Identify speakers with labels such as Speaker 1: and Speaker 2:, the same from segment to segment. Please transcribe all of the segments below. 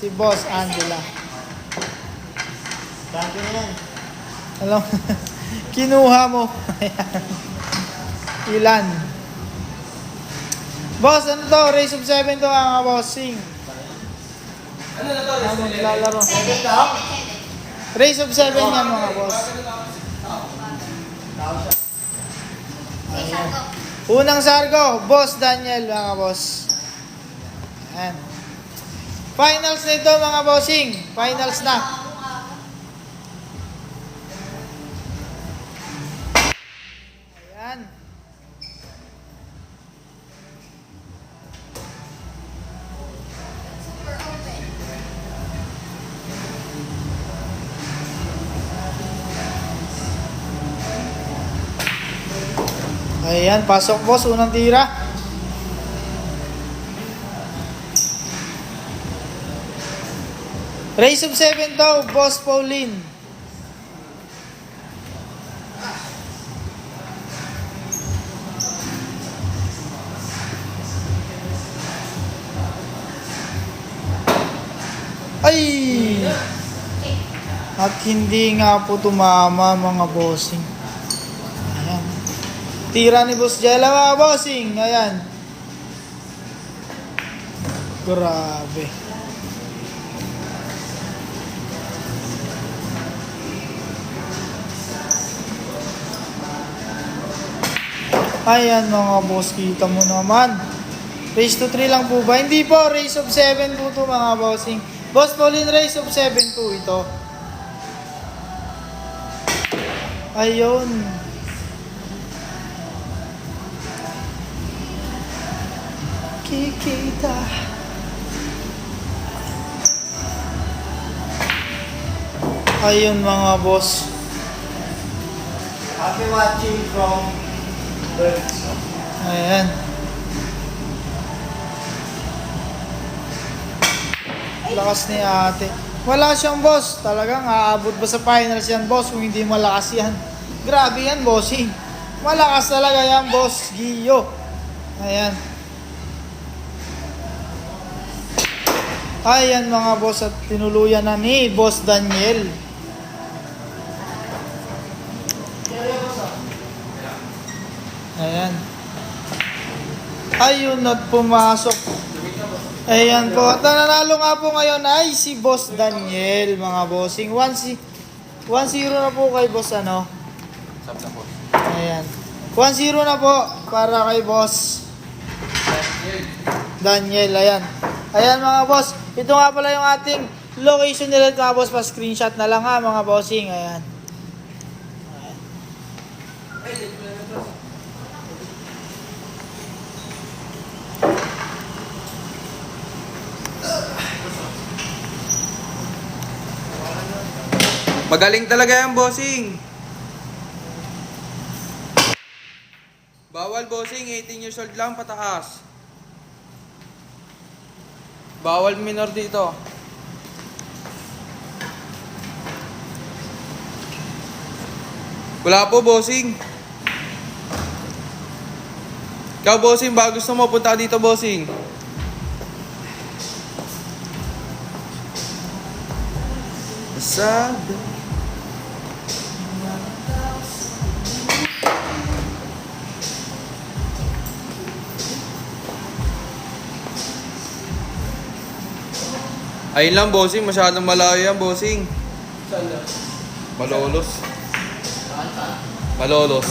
Speaker 1: Si Boss Angela.
Speaker 2: Dami na yan.
Speaker 1: Alam, kinuha mo. Ilan? Boss, ano to? Race of 7 to mga bossing.
Speaker 3: Ano na to?
Speaker 1: Ano maglalaro?
Speaker 2: Ito?
Speaker 1: Race of 7 yan mga boss. Ayan. Unang sargo, Boss Daniel mga boss. Ayan. Finals na ito mga bossing. Finals na. Ayan. Ayan, pasok boss, unang tira. Race of 7 daw, Boss Pauline. Ay! At hindi nga po tumama mga bossing. Ayan. Tira ni Boss Jella mga bossing. Ayan. Grabe. Ayan mga boss, kita mo naman. Race to 3 lang po ba? Hindi po, race of 7 po to mga bossing. Boss Pauline, race of 7 po ito. Ayun. Kikita. Ayun mga boss.
Speaker 2: Happy watching from Birds.
Speaker 1: Ayan. Lakas ni ate. Wala siyang boss. Talagang aabot ba sa finals yan boss kung hindi malakas yan. Grabe yan bossing. Malakas talaga yan boss Gio. Ayan. Ayan mga boss at tinuluyan na ni Boss Daniel. Ayan. Ayun at pumasok. Ayan po. At nanalo nga po ngayon ay si Boss Daniel mga bossing. 1-0 na po kay Boss ano. Ayan. 1-0 na po para kay Boss Daniel. Ayan. Ayan mga boss. Ito nga pala yung ating location nila mga boss. Pa-screenshot na lang ha mga bossing. Ayan.
Speaker 3: Magaling talaga yan, bossing. Bawal, bossing. 18 years old lang, pataas. Bawal minor dito. Wala po, bossing. Ikaw, bossing, ba gusto mo punta ka dito, bossing? Asado. Ayun lang, bossing. Masyadong malayo yan, bossing. Malolos. Malolos.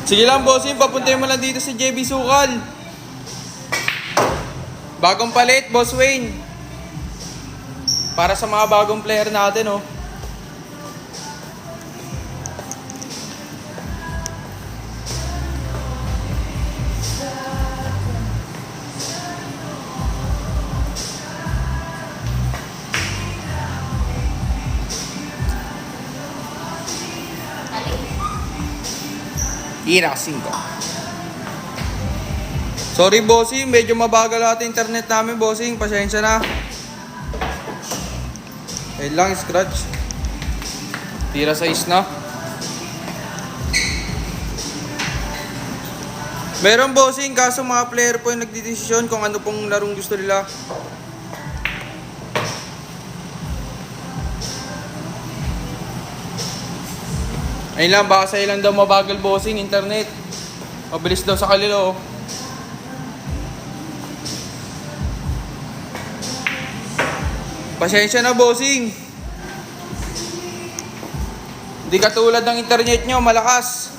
Speaker 3: Sige lang, bossing. Papuntayin mo lang dito si JB Sukal. Bagong palit, Boss Wayne. Para sa mga bagong player natin, oh. Ira 5. Sorry, bossing. Medyo mabagal natin internet namin, bossing. Pasensya na. Ayun lang, scratch. Tira 6 na. Meron bossing, kaso mga player po yung nagdidesisyon kung ano pong larong gusto nila. Ayun lang, baka sa'yo lang daw mabagal bossing, internet. Mabilis daw sa kalilo. Pasensya na bossing. Hindi katulad ng internet nyo, malakas.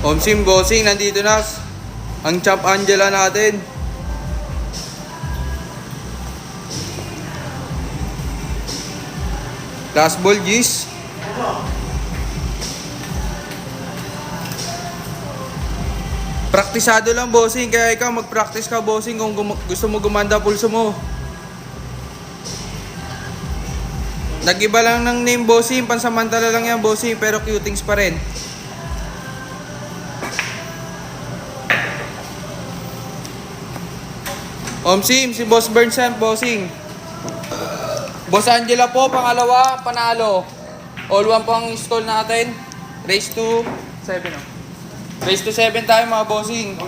Speaker 3: Omsim bossing, nandito na ang Champ Angela natin. Last ball, Gis. Praktisado lang bossing, kaya ikaw mag-practice ka bossing kung gusto mo gumanda pulso mo. Nag-iba lang ng name bossing, pansamantala lang yan bossing, pero cutings pa rin. Omsim, si Boss Burns yan, bossing. Boss Angela po, pangalawa, panalo. All one po ang stall natin. Race to 7, oh. Race to 7 tayo mga bossing.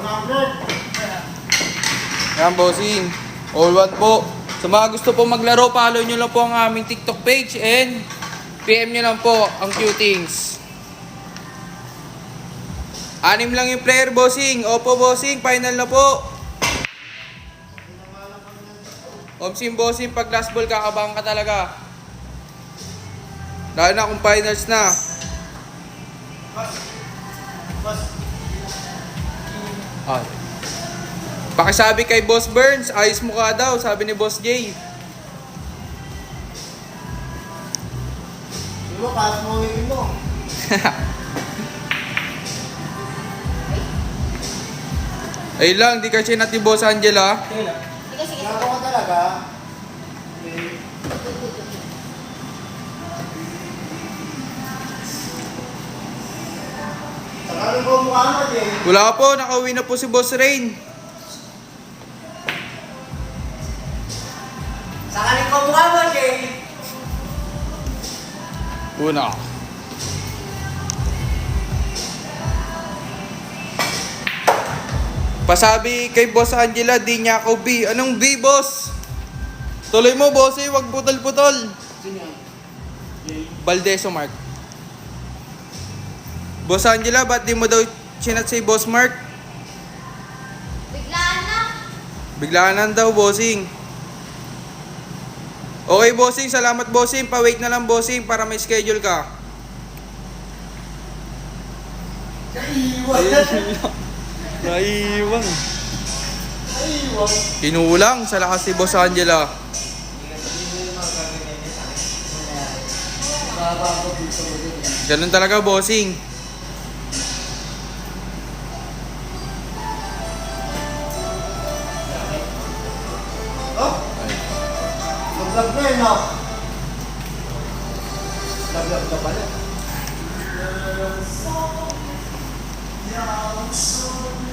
Speaker 3: Yan bossing. All one po. Sa mga gusto po maglaro, follow nyo lang po ang aming TikTok page and PM nyo lang po ang cutings. 6 lang yung player bossing. Opo bossing, final na po. Omsim bossing, pag last ball kakabahan ka talaga. Lalo na kung finals na. Ah. Pakisabi kay Boss Burns, ayos mo ka daw, sabi ni Boss Jay.
Speaker 2: Hindi mo, pass mo ang mo.
Speaker 3: Ayun lang, di kasi natin Boss Angela.
Speaker 2: Nako ka talaga. Sakaling ko mukha mo, Jay.
Speaker 3: Wala po, nakauwi na po si Boss Rain.
Speaker 2: Sakaling ko mukha mo, Jay.
Speaker 3: Una. Pasabi kay Boss Angela, di niya ako B. Anong B, boss? Tuloy mo, boss, eh. Wag putol-putol.
Speaker 2: Sino yan? Jay.
Speaker 3: Valdeso, Mark. Boss Angela, ba't di mo daw chinat si Boss Mark?
Speaker 4: Biglaan na.
Speaker 3: Biglaan lang daw, bossing. Okay, bossing. Salamat, bossing. Pa-wait na lang, bossing, para may schedule ka.
Speaker 2: Naiiwan.
Speaker 3: Naiiwan.
Speaker 2: Naiiwan.
Speaker 3: Kinulang sa lakas si Boss Angela. Ganun talaga, bossing.
Speaker 2: Oh? Mag-vlog na yun, no? Nag-vlog ka pala.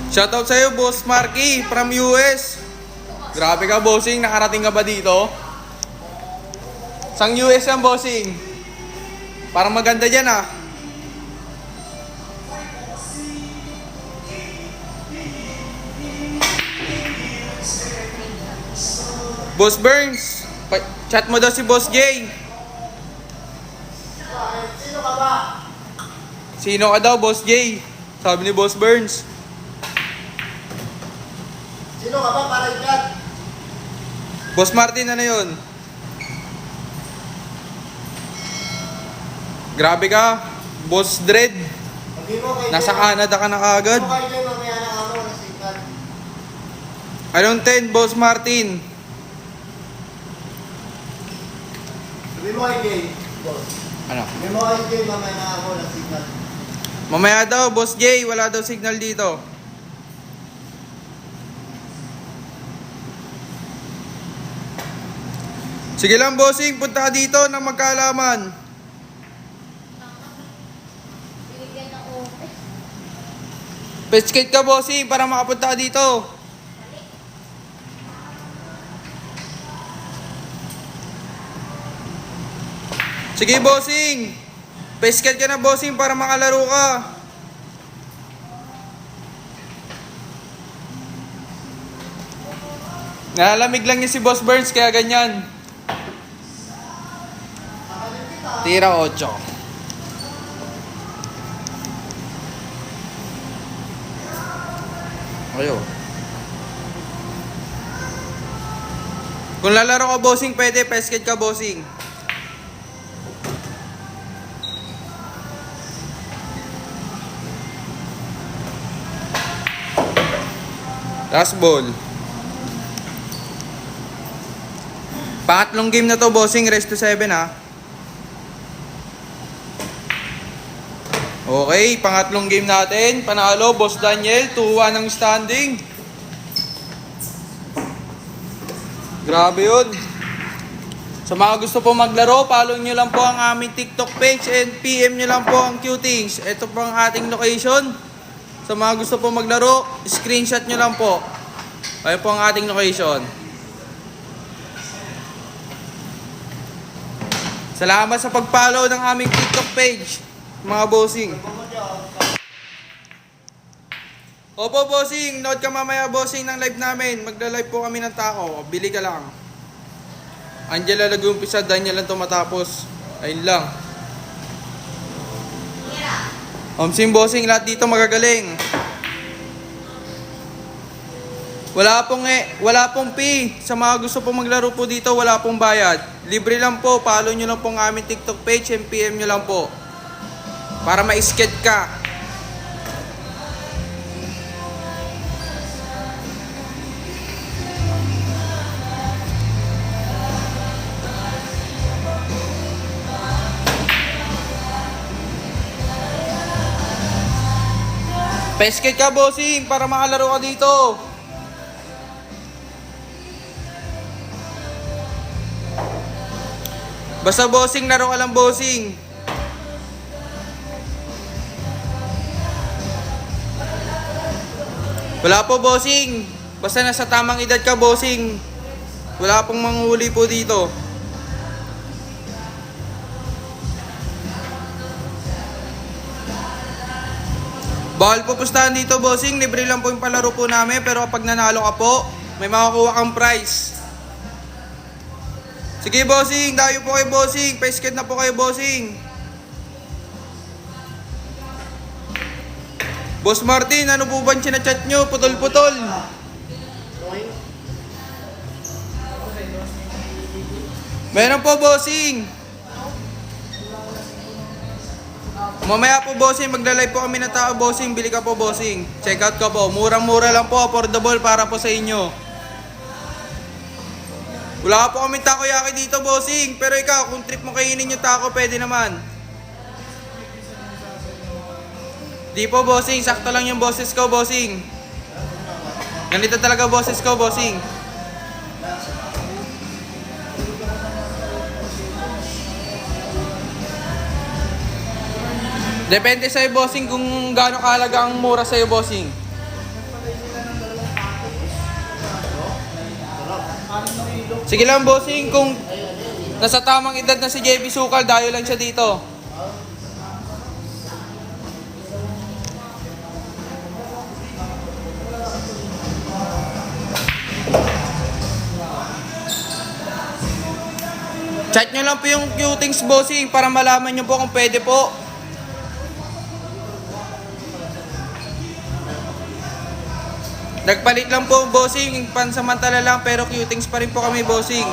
Speaker 3: Shoutout sa'yo, Boss Marky from US. Grabe ka, bossing. Nakarating ka ba dito? Sang US yan, bossing. Parang maganda dyan, ah. Boss Burns, chat mo daw si Boss Jay.
Speaker 2: Sino ka ba?
Speaker 3: Sino ka daw, Boss Jay? Sabi ni Boss Burns.
Speaker 2: Sino ka ba para i-chat?
Speaker 3: Boss Martin, ano yun? Grabe ka, Boss Dread.
Speaker 2: Sabi mo kay
Speaker 3: Nasa
Speaker 2: Jay.
Speaker 3: Canada ka na kagad.
Speaker 2: Sabi mo kay Jay, mamaya na ako na signal.
Speaker 3: Anong 10, Boss Martin?
Speaker 2: Sabi mo kay Jay. Boss.
Speaker 3: Ano?
Speaker 2: Sabi mo kay Jay, mamaya na ako na signal.
Speaker 3: Mamaya daw, Boss Jay, wala daw signal dito. Sige lang, bossing, punta ka dito ng magkaalaman. Pesket ka, bossing, para makapunta ka dito. Sige, bossing. Pesket ka na, bossing, para makalaro ka. Nalalamig lang niya si Boss Burns, kaya ganyan. Tira 8. Ayo. Kung lalaro ka, bossing, pwede. Pesket ka, bossing. Last ball. Pangatlong game na to, bossing. Rest to 7, ha. Okay, pangatlong game natin. Panalo, Boss Daniel. 2-1 ang standing. Grabe yun. Sa mga gusto po maglaro, follow nyo lang po ang aming TikTok page and PM nyo lang po ang Qtings. Ito po ang ating location. Sa mga gusto po maglaro, screenshot nyo lang po. Ayun po ang ating location. Salamat sa pag-follow ng aming TikTok page, mga bossing. Opo, bossing. Note ka mamaya, bossing, ng live namin. Magla-live po kami ng tako. Bili ka lang. Angela nag-umpisa, Daniel lang tumatapos. Ayun lang. Omsing, bossing, lahat dito magagaling. Wala pong fee. Sa mga gusto pong maglaro po dito, wala pong bayad. Libre lang po. Follow nyo lang po ang aming TikTok page and PM nyo lang po. Para ma-skate ka. Pesket ka, bossing, para makalaro ka dito. Basta, bossing, laro ka lang, bossing. Wala po, bossing. Basta nasa tamang edad ka, bossing. Wala pong manghuli po dito. Bawal po pustahan dito, bossing. Libre lang po yung palaro po namin. Pero kapag nanalo ka po, may makakuha kang prize. Sige, bossing. Dayo po kayo, bossing. Pesket na po kayo, bossing. Boss Martin, ano po ba yung sinachat nyo? Putol-putol. Meron po, bossing. Mamaya po, bossing, magla-live po kami ng tao, bossing. Bili ka po, bossing. Check out ka po. Murang-mura lang po, affordable para po sa inyo. Wala po kami takoyaki dito, bossing. Pero ikaw, kung trip mo kainin yung taco, pwede naman. Di po, bossing. Sakto lang yung boses ko, bossing. Ganito talaga boses ko, bossing. Depende sa'yo, bossing, kung gaano kahalaga ang mura sa'yo, bossing. Sige lang, bossing, kung nasa tamang edad na si JB Sukal, dayo lang siya dito. Chat nyo lang po yung Qtings, bossing, para malaman nyo po kung pwede po. Nagpalit lang po, bossing, pansamantala lang, pero Qtings pa rin po kami, bossing.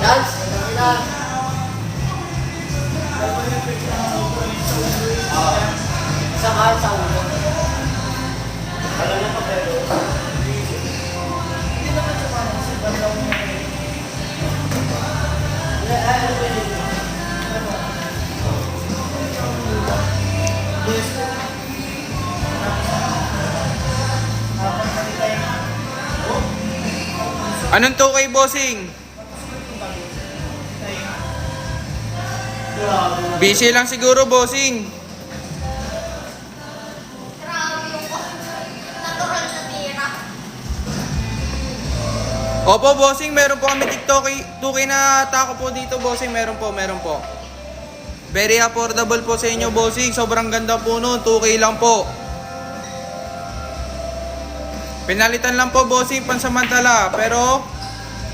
Speaker 2: Dance! Isa ka sa ulo. Alam na pa pero.
Speaker 3: Anong 2K, bossing? Busy lang siguro, bossing.
Speaker 2: Grabe yung natural na tira.
Speaker 3: Opo, bossing, meron po kami TikTok 2K na tako po dito, bossing. Meron po. Very affordable po sa inyo, bossing. Sobrang ganda po nun. 2K lang po. Pinalitan lang po, bossing, pansamantala. Pero,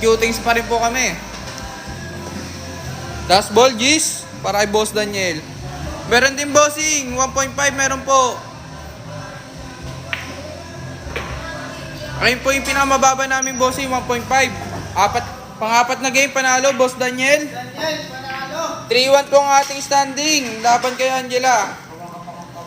Speaker 3: cutings pa rin po kami. Dashball, G's, para kay Boss Daniel. Meron din, bossing. 1.5 meron po. Ayun po yung pinakamababa namin, bossing, 1.5. Pang-apat na game, panalo, Boss Daniel.
Speaker 1: Daniel, panalo.
Speaker 3: 3-1 po ang ating standing. Laban kayo, Angela.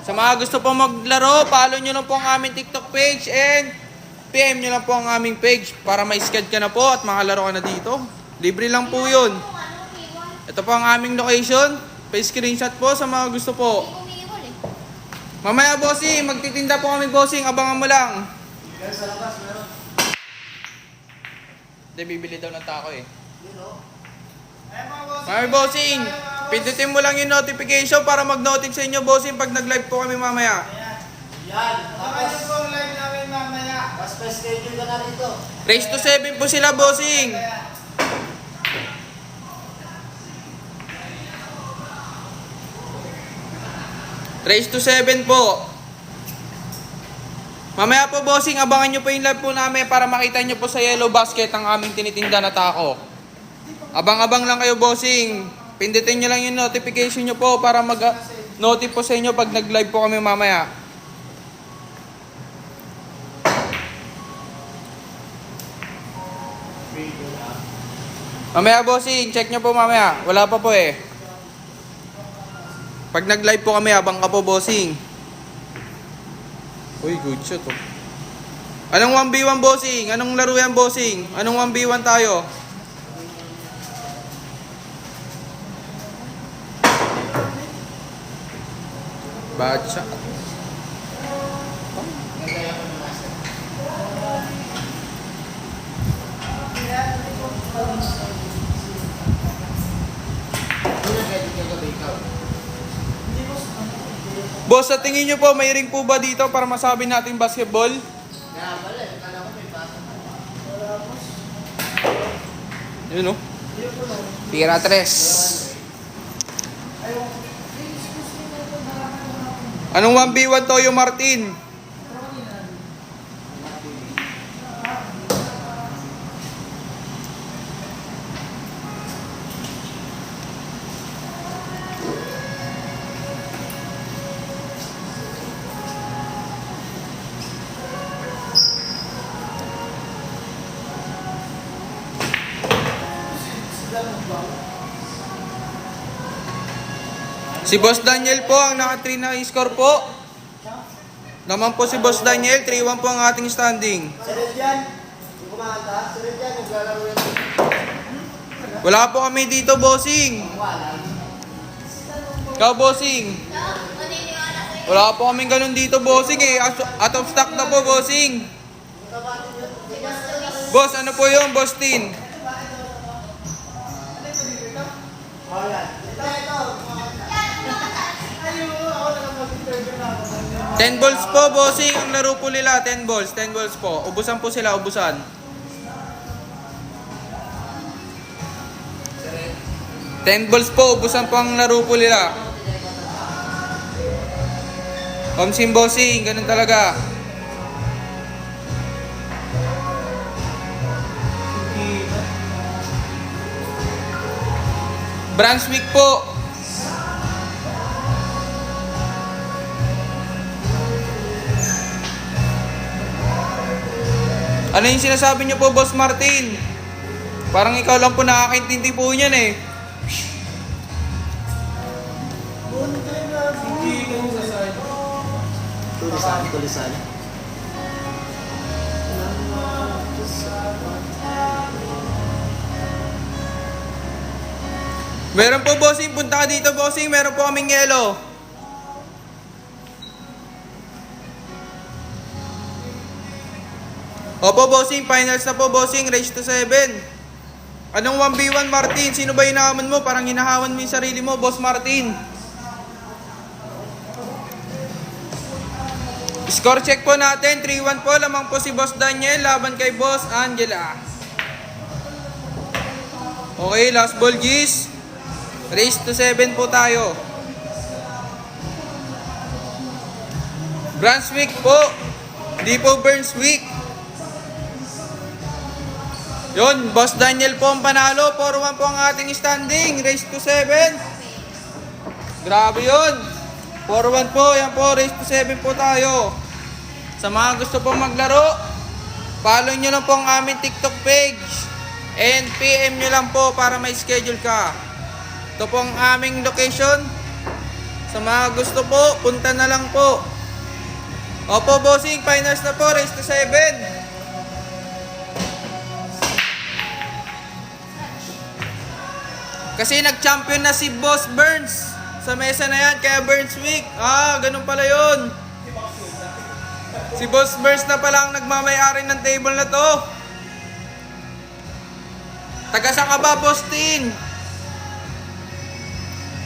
Speaker 3: Sa mga gusto pong maglaro, follow nyo lang po ang aming TikTok page and PM nyo lang po ang aming page para ma-sked ka na po at makalaro ka na dito. Libre lang po yun. Ito po ang aming location. Pa-screenshot po sa mga gusto po. Mamaya, bossing, magtitinda po kami, bossing. Abangan mo lang. Hindi, bibili daw ng taco eh. Mamaya, bossing, pindutin mo lang yung notification para mag-notif sa inyo, bossing, pag nag-live po kami mamaya.
Speaker 2: Yan.
Speaker 1: Tapos po ang live namin mamaya.
Speaker 2: Mas pa-schedule ka na rito.
Speaker 3: Race to 7 po sila, bossing. Race to 7 po. Mamaya po, bossing, abangan nyo po yung live po namin para makita nyo po sa yellow basket ang aming tinitinda na taco. Abang-abang lang kayo, bossing. Pindutin nyo lang yung notification nyo po para mag-notif po sa inyo pag nag-live po kami mamaya. Mamaya, bossing, check nyo po mamaya. Wala pa po eh. Pag nag-live po kami, abang ka po, bossing. Uy, good shot oh. Anong 1v1, bossing? Anong laro yan, bossing? Anong 1v1 tayo? Bad shot. Boss, sa tingin nyo po, may ring po ba dito para masabi natin basketball?
Speaker 2: Kaya pala, kala ko may pasok.
Speaker 3: Yun oh. Tira 3. Anong 1v1 Toyo Martin? Si Boss Daniel po ang naka-3 na score po. Naman po si Boss Daniel, 3-1 po ang ating standing.
Speaker 2: Si Red yan. Yung kumanta. Si Red yan, naglalaro yan.
Speaker 3: Wala po kami dito, bossing.
Speaker 2: Wala.
Speaker 3: Ikaw, bossing. Wala po kaming ganun dito, bossing eh. Out of stock na po, bossing. Boss, ano po yung Boss Tin?
Speaker 2: Oh, yan. Ito.
Speaker 3: 10 balls po, bossing. Ang laro po nila, 10 balls. 10 balls po. Ubusan po sila, ubusan. 10 balls po, ubusan po ang laro po nila. Omsim, bossing. Ganun talaga. Brunswick po. Ano yung sinasabi niyo po, Boss Martin? Parang ikaw lang po nakakaintindi po niyan eh.
Speaker 2: Tulisan.
Speaker 3: Meron po, bossing. Punta ka dito, bossing. Meron po kaming yellow. Opo, bossing. Finals na po, bossing. Race to 7. Anong 1v1 Martin? Sino ba hinahamon mo? Parang hinahawan mo yung sarili mo, Boss Martin. Score check po natin. 3-1 po. Lamang po si Boss Daniel laban kay Boss Angela. Okay, last ball G's. Race to 7 po tayo. Brunswick po. Hindi po Burnswick. Yun, Boss Daniel po ang panalo. 4-1 po ang ating standing. Race to 7. Grabe yun. 4-1 po. Yan po, race to 7 po tayo. Sa mga gusto pong maglaro, follow nyo lang po ang aming TikTok page. And PM nyo lang po para may schedule ka. Ito po ang aming location. Sa mga gusto po, punta na lang po. Opo, bossing, finals na po, race to 7. Kasi nag-champion na si Boss Burns sa mesa na yan, kaya Burnswick. Ah, ganun pala yun. Si Boss Burns na pala ang nagmamayari ng table na to. Taga saan ka ba, Boss Tin?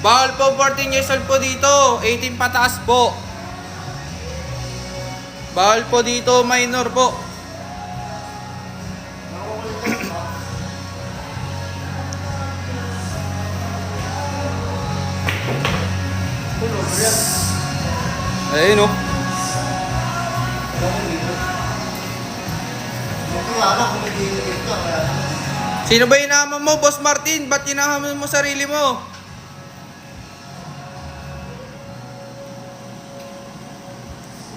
Speaker 3: Bawal po 14 years old po dito. 18 pataas po. Bawal po dito, minor po. Ayun oh. Sino ba hinahamon mo, Boss Martin? Ba't hinahamon mo sarili mo?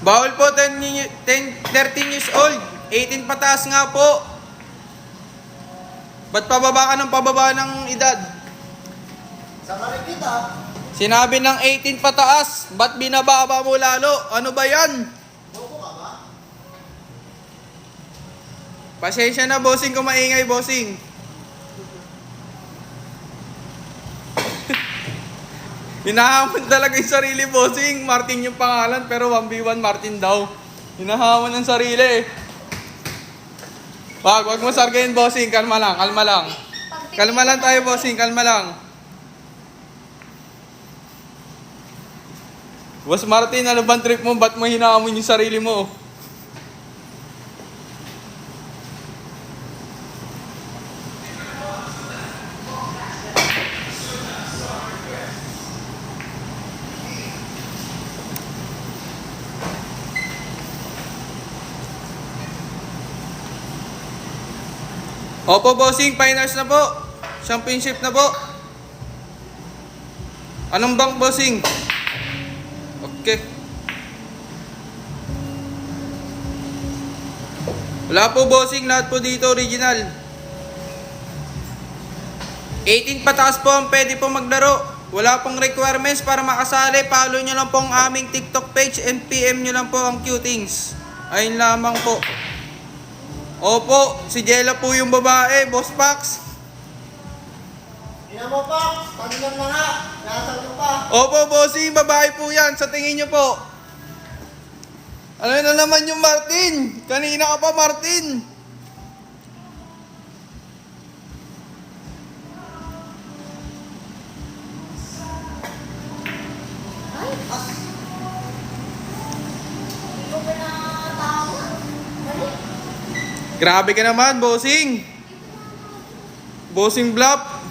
Speaker 3: Bawal po 13 years old. 18 pataas nga po. Ba't pababa ka ng pababa ng edad?
Speaker 2: Sa kita.
Speaker 3: Sinabi ng 18 pataas, ba't binababa mo lalo? Ano ba yan?
Speaker 2: Loko ka ba?
Speaker 3: Pasensya na, bossing, kung maingay, bossing. Hinahamon talaga yung sarili, bossing. Martin yung pangalan, pero 1v1 Martin daw. Hinahamon ng sarili eh. Wag mo sargayin, bossing. Kalma lang, kalma lang. Kalma lang tayo, bossing. Kalma lang. Boss Martin, ano bang trip mo? Ba't mo hinahamon yung sarili mo? Opo, bossing. Finals na po. Championship na po. Anong bank, bossing? Okay. Wala po, bossing. Lahat po dito original. 18 pataas po ang pwede po maglaro. Wala pong requirements para makasali. Follow nyo lang po ang aming TikTok page and PM nyo lang po ang Qtings. Ayun lamang po. Opo, si Jella po yung babae, Boss Pax.
Speaker 2: Ina mo pa, paglang na nga. Nasaan ka pa?
Speaker 3: Opo, bossing, babae po yan. Sa tingin nyo po. Ano na naman yung Martin? Kanina ka pa, Martin. Grabe ka naman, bossing. Bossing Bluff.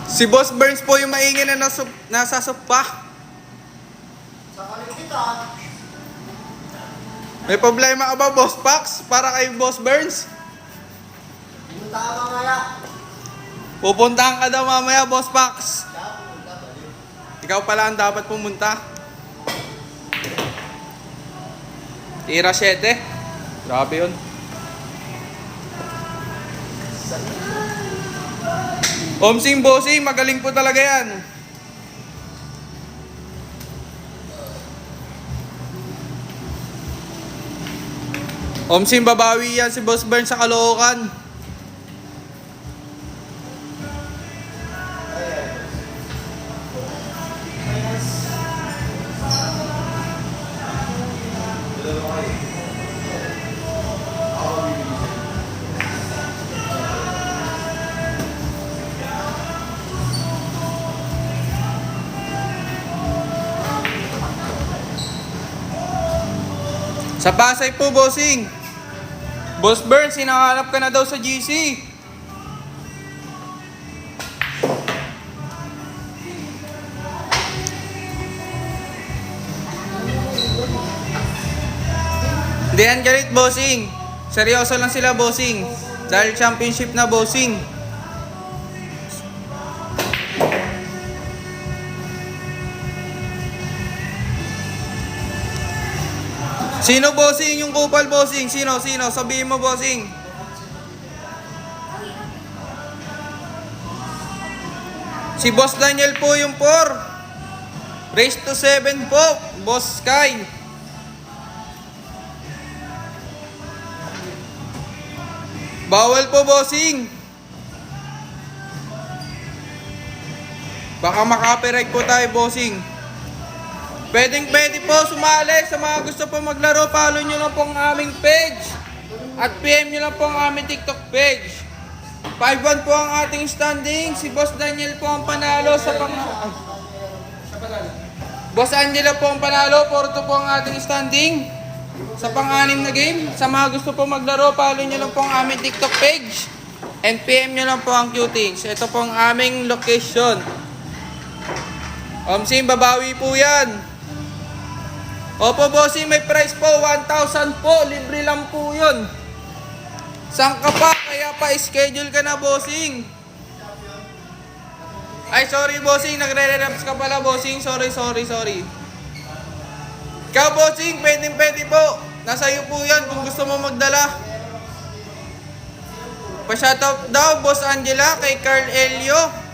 Speaker 3: Si Boss Burns po yung maingay na nasa sopa.
Speaker 2: Sa kita.
Speaker 3: May problema ka ba, Boss Pax? Para kay Boss Burns?
Speaker 2: Punta ka mamaya.
Speaker 3: Pupuntahan ka daw mamaya, Boss Pax.
Speaker 2: Kaya pumunta pa rin.
Speaker 3: Ikaw pala ang dapat pumunta. Tira 7. Grabe yun. Omsing, bossing, magaling po talaga yan. Omsing, babawi yan si Boss Burns sa Caloocan. Sa Pasay po, bossing. Boss Burns, hinahanap ka na daw sa GC. Hindi yan galit, bossing. Seryoso lang sila, bossing. Dahil championship na, bossing. Sino, bossing? Yung kupal, bossing? Sino? Sabihin mo, bossing. Si Boss Daniel po yung 4. Race to 7 po, Boss Sky. Bawal po, bossing. Baka makapiright po tayo, bossing. Pwede po sumali sa mga gusto po maglaro. Follow nyo lang po ang aming page. At PM nyo lang po ang aming TikTok page. 5-1 po ang ating standing. Si Boss Daniel po ang panalo sa Boss Angela po ang panalo. 4-2 po ang ating standing sa pang-anim na game. Sa mga gusto po maglaro, follow nyo lang po ang aming TikTok page. And PM nyo lang po ang Q-Things. Ito po ang aming location. Omsim, babawi po yan. Opo, bossing, may price po. 1,000 po. Libre lang po yun. Saan ka pa? Kaya pa-schedule ka na, bossing. Ay, sorry, bossing. Nagre-reps ka pala, bossing. Sorry. Ikaw, bossing, pwede po. Nasa iyo po yan kung gusto mo magdala. Pa-shoutout daw, Boss Angela, kay Carl Elio.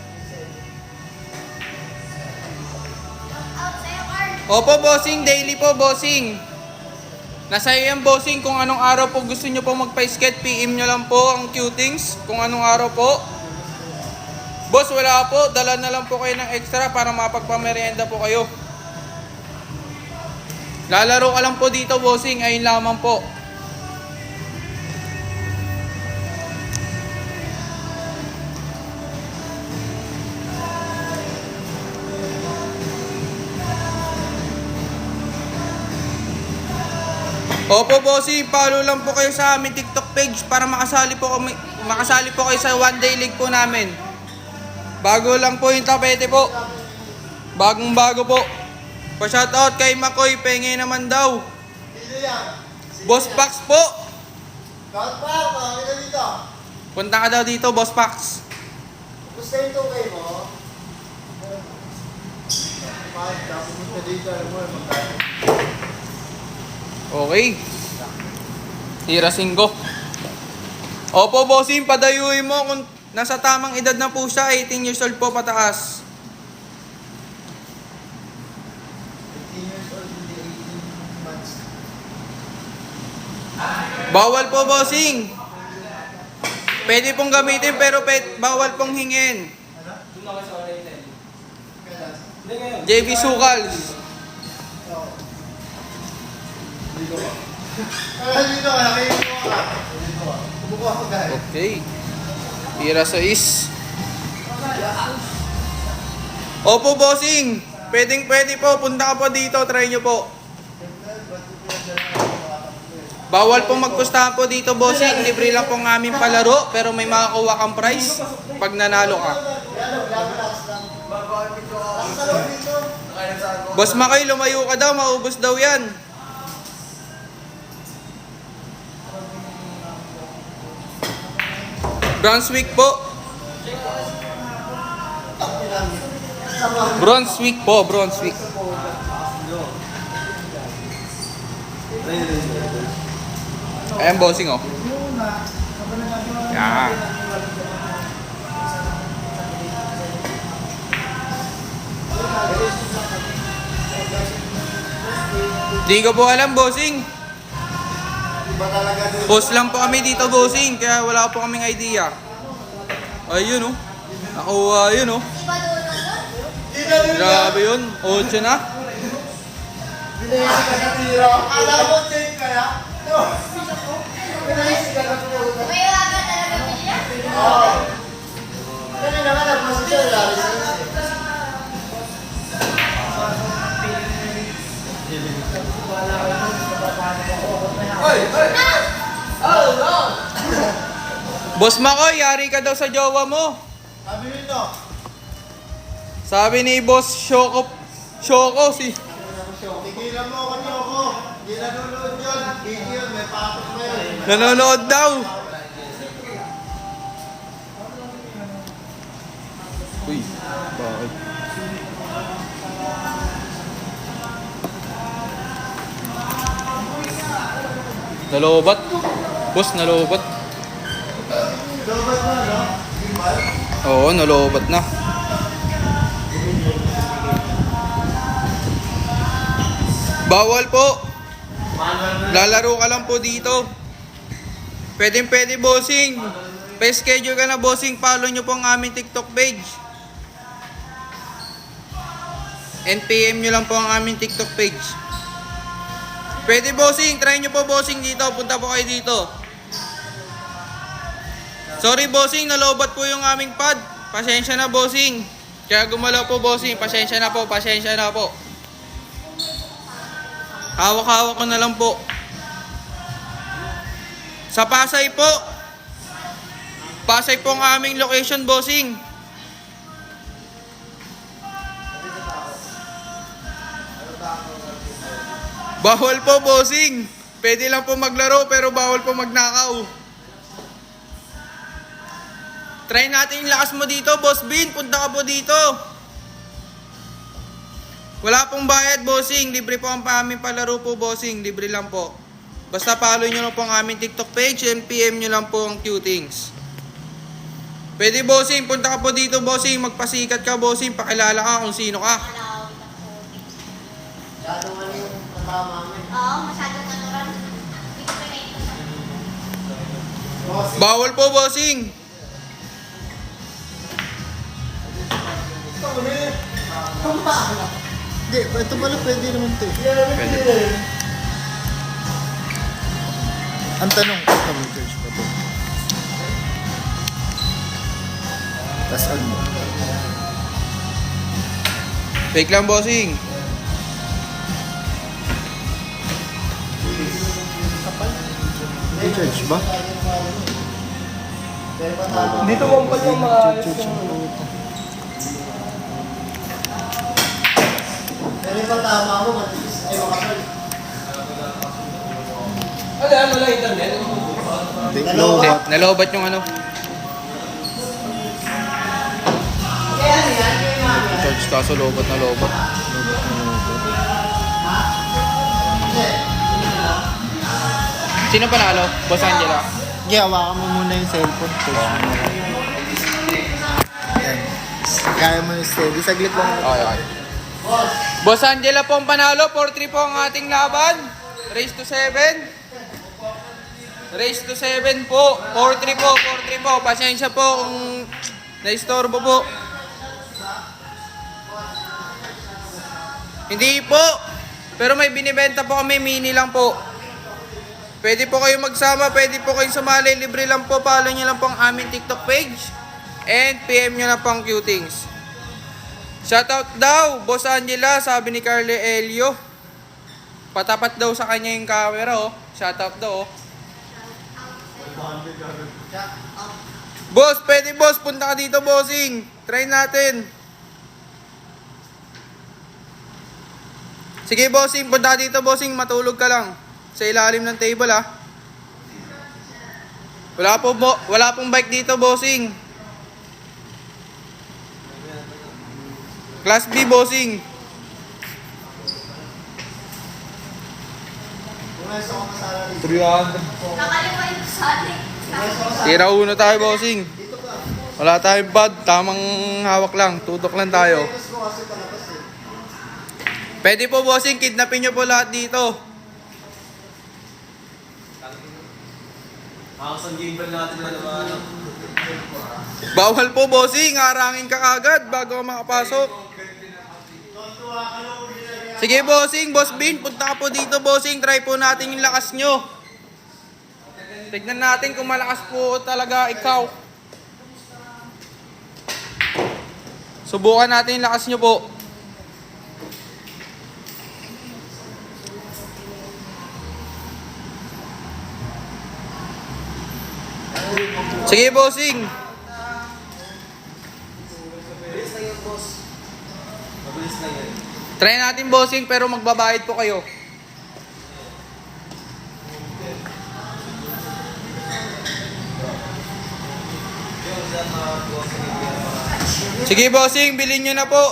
Speaker 3: Opo, bossing. Daily po, bossing. Nasa iyo yan, bossing. Kung anong araw po gusto nyo po magpa-skate, PM nyo lang po ang Q-Things. Kung anong araw po. Boss, wala po. Dala na lang po kayo ng extra para mapagpamerienda po kayo. Lalaro ka lang po dito, bossing. Ayun lamang po. Opo, bossing, follow lang po kayo sa aming TikTok page para makasali po kayo sa one day league po namin. Bago lang po yung tapete po. Bagong bago po. Pa-shoutout kay Makoy, pengi naman daw.
Speaker 2: Dito yan.
Speaker 3: Boss Pax po.
Speaker 2: Kahit pa, pakakita dito.
Speaker 3: Punta ka daw dito, Boss Pax.
Speaker 2: Gusto yung tukay mo? Kahit tapos mo dito, alam mo, magkano.
Speaker 3: Okay. Hirasin ko. Opo, bossing, padayuin mo kung nasa tamang edad na po siya, 18 years old po pataas.
Speaker 2: 18 years old, hindi 18 months.
Speaker 3: Bawal po, bossing. Pwede pong gamitin pero bawal pong hingin. JB Sukals.
Speaker 2: Dito ka. Dito ka, nakayin mo ka. Dito ka. Bumuko ako dahil.
Speaker 3: Okay. Tira sa is. Opo, bossing. Pwede po. Punta ka po dito. Try nyo po. Bawal pong magpustahan po dito, bossing. Libre lang po ang aming palaro. Pero may makakuha kang price pag nanalo ka. Boss Makoy, lumayo ka daw. Maubos daw yan. Brunswick po. Brunswick po, Brunswick. Ayan, bossing, oh. Yan. Di ko po alam, bossing.
Speaker 2: Iba talaga doon.
Speaker 3: Post lang po kami dito, bossing, kaya wala po kaming idea. Ayun, oh. Nakuha yun, oh. Grabe yun. 8 na.
Speaker 2: Pinaisip ka na tira. Alam mo, take ka na? No. Pinaisip ka na tira. Oo. Ganun naman, nagposisyon. Lari sa
Speaker 3: Boss Makoy, yari ka daw sa jowa mo.
Speaker 2: Sabi nito.
Speaker 3: Sabi ni Boss Shoko si...
Speaker 2: Tigilan mo ako niyo ako. Hindi nanonood yun. Video, may patok na yun.
Speaker 3: Nanonood daw. Uy, bakit? Nalobat. Boss, nalobat.
Speaker 2: Dapat na, no? Gimbal?
Speaker 3: Oo, nalobat na. Bawal po.
Speaker 2: Manual na.
Speaker 3: Lalaro ka lang po dito. Pwede bossing. Pa-schedule ka na bossing. Follow nyo po ang aming TikTok page. NPM nyo lang po ang aming TikTok page. Pwede bossing. Try nyo po bossing dito. Punta po kayo dito. Sorry bossing, nalobat po yung aming pad. Pasensya na bossing. Kaya gumalaw po bossing. Pasensya na po. Hawak-hawak ko na lang po. Sa Pasay po. Pasay po ang aming location, bossing. Bawal po, bossing. Pwede lang po maglaro pero bawal po magnakaw. Try natin yung lakas mo dito, Boss Bin. Punta ka po dito. Wala pong bayad, bossing. Libre po ang aming palaro po, bossing. Libre lang po. Basta follow nyo lang po ang aming TikTok page and PM nyo lang po ang Qtings. Pwede, bossing. Punta ka po dito, bossing. Magpasikat ka, bossing. Pakilala ka kung sino ka.
Speaker 2: Masyadong ano yung katama namin.
Speaker 4: Oo, masyadong natural. Hindi ko pinay sa...
Speaker 2: Bossing.
Speaker 3: Bawal po, bossing.
Speaker 2: Ito, ulit. Hindi, ito pala pwede naman ito eh.
Speaker 3: Pwede.
Speaker 2: Ang tanong ko kami, church pa ito. Tapos ano?
Speaker 3: Fake lang, bossing.
Speaker 2: Hindi, church ba?
Speaker 5: Dito mo pa yung maayos
Speaker 2: Church
Speaker 5: yung...
Speaker 2: ang puto. Pero yung tama mo, matis ay makasal.
Speaker 5: Ano yan, wala internet?
Speaker 2: Hindi,
Speaker 3: Hindi,
Speaker 2: lobat.
Speaker 3: nalobat yung ano. Charge kaso lobat na lobat. Sino panalo? Boss Angela?
Speaker 2: Hindi, hawakan mo muna yung cellphone. Yan. Kaya mo yung steady. Saglit lang.
Speaker 3: Okay. Boss Angela po ang panalo. 4-3 po ang ating laban. Race to 7. Race to 7 po. 4-3 po. Pasensya po kung naistorbo po. Hindi po. Pero may binibenta po kami. Mini lang po. Pwede po kayo magsama. Pwede po kayo sumali. Libre lang po. Follow nyo lang po ang aming TikTok page. And PM nyo lang po ang Qtings. Shoutout daw, Boss Angela, sabi ni Carly Elio. Patapat daw sa kanya yung camera, oh. Shoutout daw, oh. Boss, pwede boss, punta ka dito, bossing. Try natin. Sige, bossing, punta ka dito, bossing. Matulog ka lang. Sa ilalim ng table, ah. Wala pong bike dito, bossing. Class B, bossing.
Speaker 2: Pumeso ko masala rin.
Speaker 3: 300.
Speaker 4: Kakaliwa yung sali.
Speaker 3: Tira uno tayo, bossing. Wala tayong pad, tamang hawak lang. Tutok lang tayo.
Speaker 2: Tapos ko kasi palabas eh.
Speaker 3: Pwede po, bossing, kidnapin nyo po lahat dito. Bawal po, bossing. Harangin ka kagad bago ka makapasok. Sige, bossing. Boss Bin, punta ka po dito, bossing. Try po natin yung lakas nyo. Tignan natin kung malakas po talaga ikaw. Subukan natin yung lakas nyo po. Sige, bossing.
Speaker 2: Mabilis lang yan, boss. Mabilis lang yan.
Speaker 3: Try natin, bossing, pero magbabayad po kayo. Sige, bossing, bilhin nyo na po.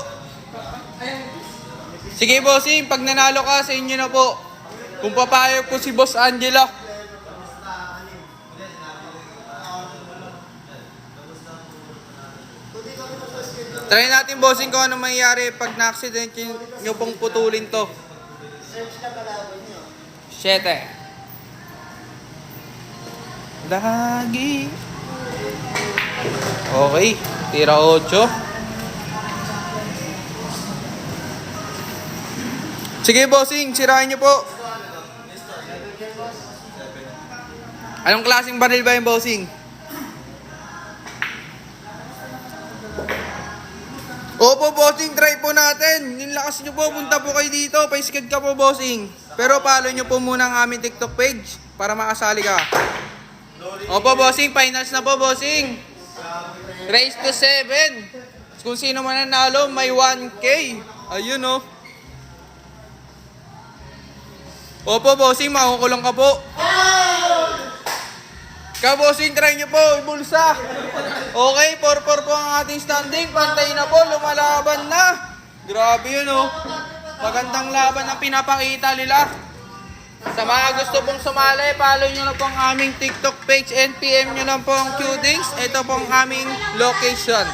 Speaker 3: Sige, bossing, pag nanalo ka, sa inyo na po. Kung papayag po si Boss Angela. Try natin, bossing, kung ano mangyayari pag na-accident nyo pong putulin to.
Speaker 2: Search na kalaban niyo.
Speaker 3: 7. Lagi. Okay, tira 8. Sige, bossing, sirahin nyo po. Anong klaseng baril ba yung bossing? Opo, bossing, try po natin. Nilakas nyo po, punta po kayo dito. Paiskad ka po, bossing. Pero follow nyo po muna ang aming TikTok page para makasali ka. Opo, bossing, finals na po, bossing. Race to 7. Kung sino man nanalo, may 1K. Ayun, oh. Opo, bossing, makukulong ka po. Bossing, try nyo po, ibulsa. Okay, 4-4 po ang ating standing. Pantay na po, lumalaban na. Grabe yun, oh. Magandang laban ang pinapakita nila. Sa mga gusto pong sumali, follow nyo na po ang aming TikTok page and PM nyo lang po ang Qdings. Ito po ang aming location.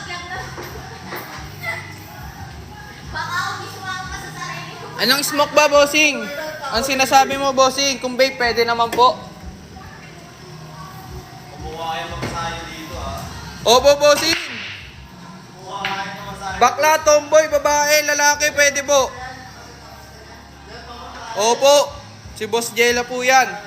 Speaker 4: Baka ako gisumama pa sa sarili ko.
Speaker 3: Anong smoke ba, bossing? Ang sinasabi mo, bossing, kung vape, pwede naman po.
Speaker 2: Kumuha kayo magsayo dito, ha.
Speaker 3: Opo, bossing.
Speaker 2: Kumuha kayo magsayo.
Speaker 3: Bakla, tomboy, babae, lalaki, pwede po. Opo, si Boss Jella po yan.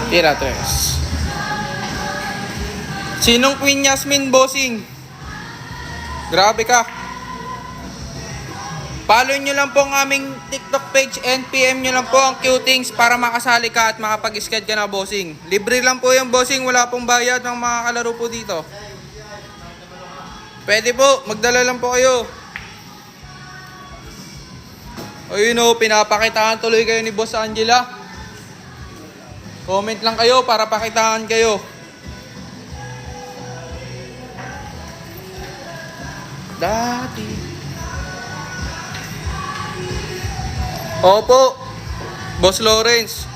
Speaker 3: Tira 3. Sinong Queen Yasmin, bossing? Grabe ka. Follow nyo lang po ang aming TikTok page and PM nyo lang po ang Qtings para makasali ka at makapag-sked ka na, bossing. Libre lang po yung bossing, wala pong bayad ng mga kalaro po dito. Pwede po, magdala lang po kayo. Ayun o, pinapakitaan tuloy kayo ni Boss Angela. Comment lang kayo para pakitaan kayo. Dati. Opo, Boss Lawrence.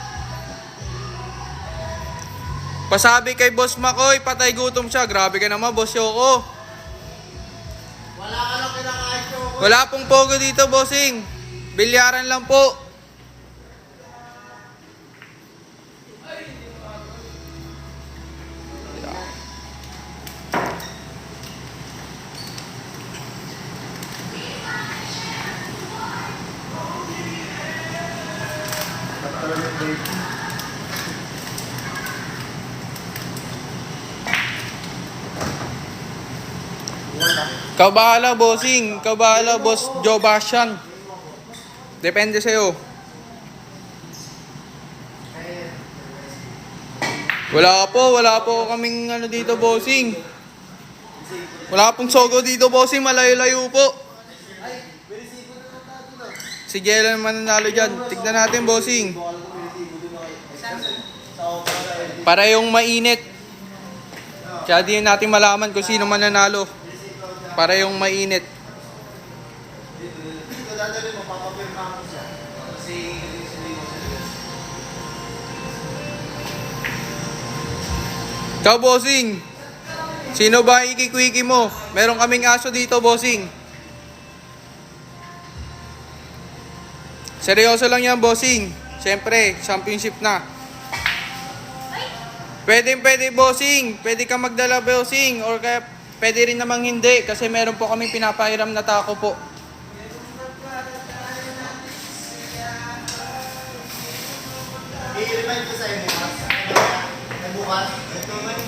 Speaker 3: Pasabi kay Boss Makoy, patay gutom siya. Grabe ka naman, Boss Yoko.
Speaker 2: Wala ka lang kinakain ko.
Speaker 3: Wala pong pogo dito, bossing. Bilyaran lang po. Ikaw bahala, bossing. Ikaw bahala, Boss Joe Bashan. Depende sa'yo. Wala po kaming ano dito, bossing. Wala pong sogo dito, bossing. Malayo-layo po. Si Jella naman nanalo dyan. Tignan natin, bossing. Para yung mainit. Kaya di natin malaman kung sino man nanalo. Para yung mainit.
Speaker 2: Dito dadali mo, papapirma ko siya. Kasi
Speaker 3: Ikaw, bossing. Sino ba ikikwiki mo? Meron kaming aso dito, bossing. Seryoso lang yan, bossing. Siyempre, championship na. Pwede, bossing. Pwede ka magdala, bossing. Or kaya, pwede rin namang hindi. Kasi meron po kaming pinapahiram na tako po.
Speaker 2: i-remind ko sa inyo, bukas. Ito man.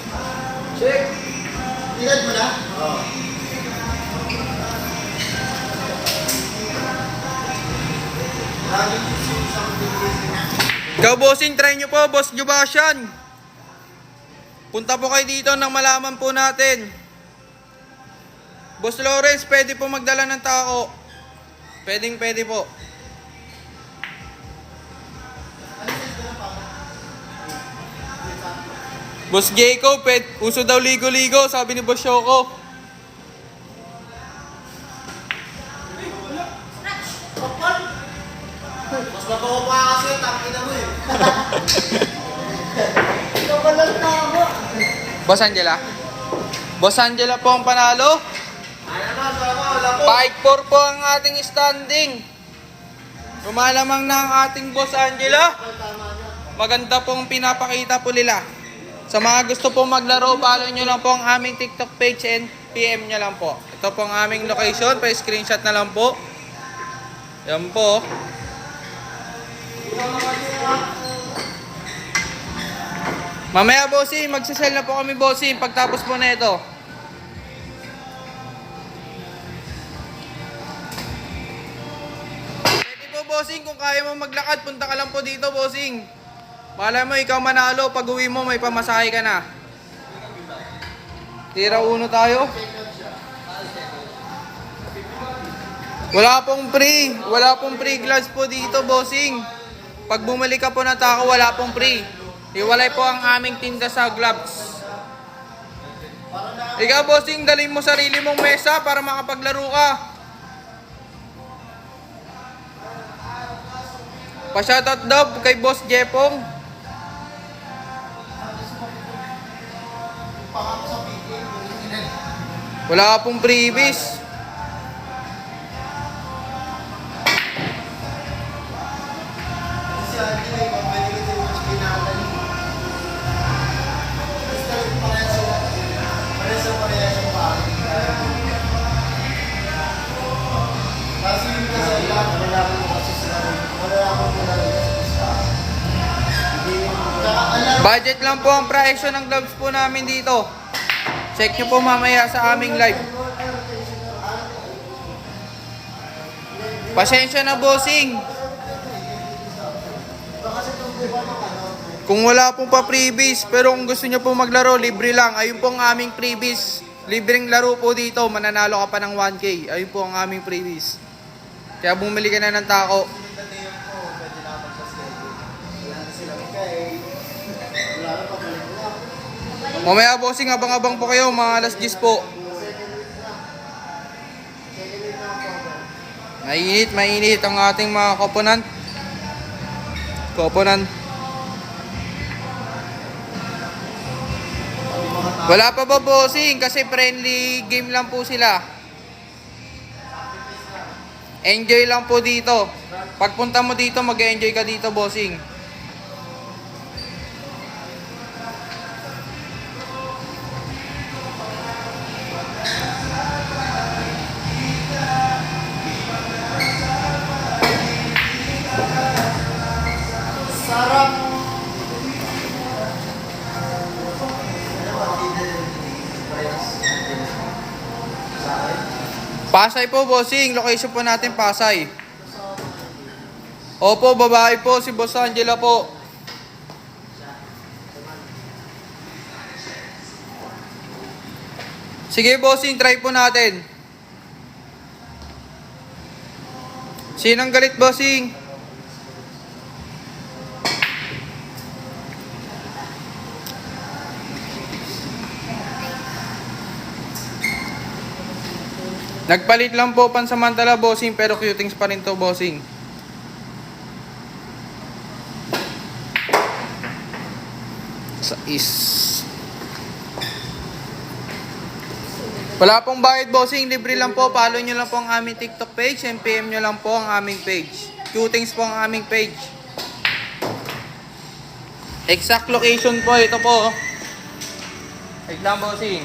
Speaker 2: Tingnan mo na? Oo. Laging isang
Speaker 3: Ikaw, bossing, try nyo po, Boss Jubasyan. Punta po kayo dito nang malaman po natin. Boss Lawrence, pwede po magdala ng tao. Pwede po. Boss Jacob, uso daw ligo-ligo, sabi ni Boss Shoko.
Speaker 2: Mas mabaho pa kasi, tangina mo eh. Ikaw pa lang tao.
Speaker 3: Boss Angela? Boss Angela po ang panalo.
Speaker 2: Ano naman, wala po.
Speaker 3: 5-4 po ang ating standing. Lumalamang na ang ating Boss Angela. Maganda pong pinapakita po nila. Sa mga gusto pong maglaro, follow nyo lang po ang aming TikTok page and PM nyo lang po. Ito po ang aming location. Pa-screenshot na lang po. Yan po. Mamaya, bossing, magsasell na po kami, bossing, pagtapos po na ito. Pwede po, bossing, kung kaya mo maglakad, punta ka lang po dito, bossing. Malay mo, ikaw manalo, pag uwi mo, may pamasahe ka na. Tira uno tayo. Wala pong free gloves po dito, bossing. Pag bumalik ka po ng tako, wala pong free. Iwalay po ang aming tinda sa gloves. Ikaw, bossing, dalhin mo sarili mong mesa para makapaglaro ka. Pa-shoutout daw kay Boss Jepong. Wala pong freebies. Budget lang po ang presyo ng gloves po namin dito. Check nyo po mamaya sa aming live. Pasensya na, bossing. Kung wala pong pa-freebies, pero kung gusto nyo po maglaro, libre lang. Ayun po ang aming freebies. Libreng laro po dito, mananalo ka pa ng 1K. Ayun po ang aming freebies. Kaya bumili ka na ng tako. Mamaya, bossing, abang-abang po kayo, mga alas 10 po. Mainit ang ating mga koponan. Wala pa ba, bossing? Kasi friendly game lang po sila. Enjoy lang po dito. Pagpunta mo dito, mag-enjoy ka dito, bossing.
Speaker 2: Sarap.
Speaker 3: Pasay po, bossing. Location po natin, Pasay. Opo, babae po. Si Boss Angela po. Sige, bossing. Try po natin. Sinong galit, bossing? Nagpalit lang po pansamantala, bossing, pero cutings pa rin to, bossing. Wala pong bayad, bossing, libre lang po. Follow nyo lang po ang aming TikTok page and PM nyo lang po ang aming page. Cutings po ang aming page. Exact location po, ito po. Wait lang, bossing.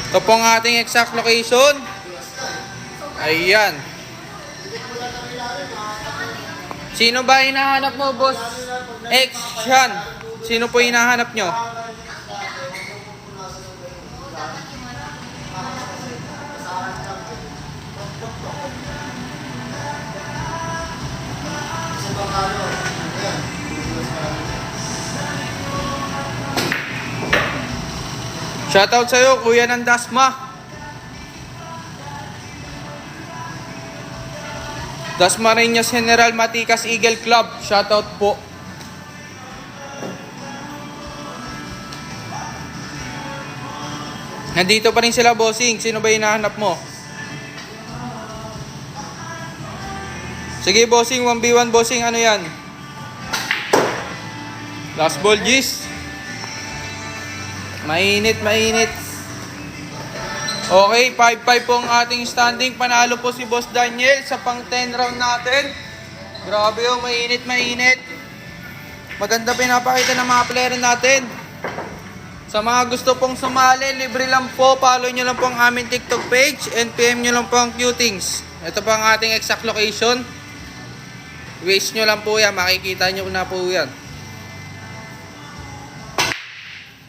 Speaker 3: Ito po ang ating exact location. Ayan. Sino ba hinahanap mo, boss? X yan. Sino po hinahanap nyo?
Speaker 2: panalo. Ayan.
Speaker 3: Shoutout sa'yo, Kuya ng Dasma. Dasmariñas General Maticas Eagle Club. Shoutout po. Nandito pa rin sila, bossing. Sino ba hinahanap mo? Sige, bossing. 1v1, bossing. Ano yan? Last ball, Gis. Mainit, mainit. Okay, 5-5 po ang ating standing. Panalo po si Boss Daniel sa pang 10 round natin. Grabe oh, mainit, mainit. Maganda pinapakita ng mga player natin. Sa mga gusto pong sumali, libre lang po. Follow nyo lang po ang aming TikTok page and PM nyo lang po ang Qtings. Ito po ang ating exact location. Waste nyo lang po yan. Makikita nyo na po yan.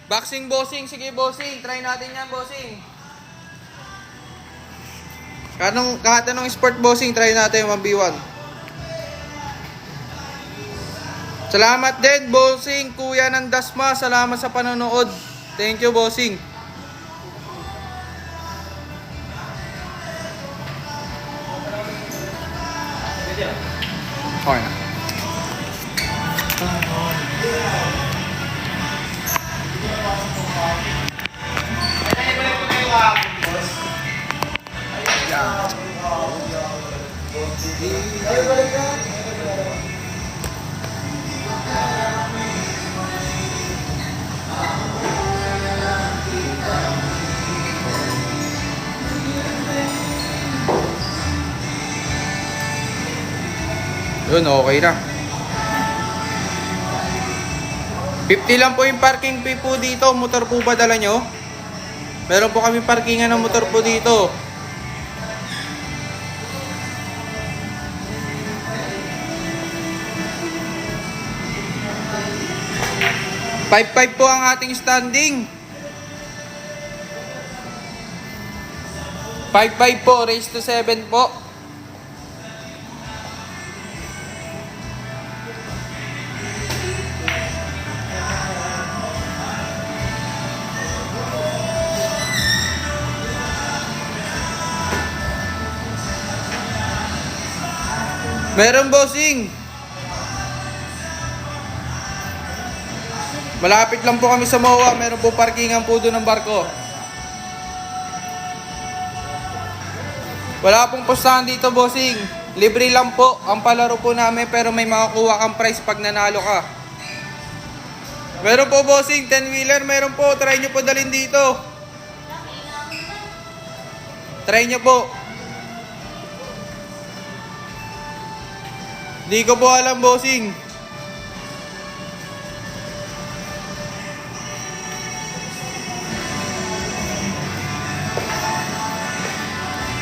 Speaker 3: Boxing, bossing. Sige, bossing. Try natin yan, bossing. Kahit anong sport, bossing, try natin 1v1. Salamat din, bossing. Kuya ng Dasma. Salamat sa panonood. Thank you, bossing. Okay na. Yun, okay na. 50 lang po yung parking fee po dito. Motor po ba dala nyo? Meron po kami parkingan ng motor po dito. Five po ang ating standing. 5-5 po, race to 7 po. Meron, bossing. Malapit lang po kami sa MOA. Meron po parkingan po doon ng barko. Wala pong postahan dito, bossing. Libre lang po ang palaro po namin, pero may makakuha kang prize pag nanalo ka. Meron po, bossing. 10-wheeler. Meron po. Try nyo po dalhin dito. Try nyo po. Di ko po alam, bossing.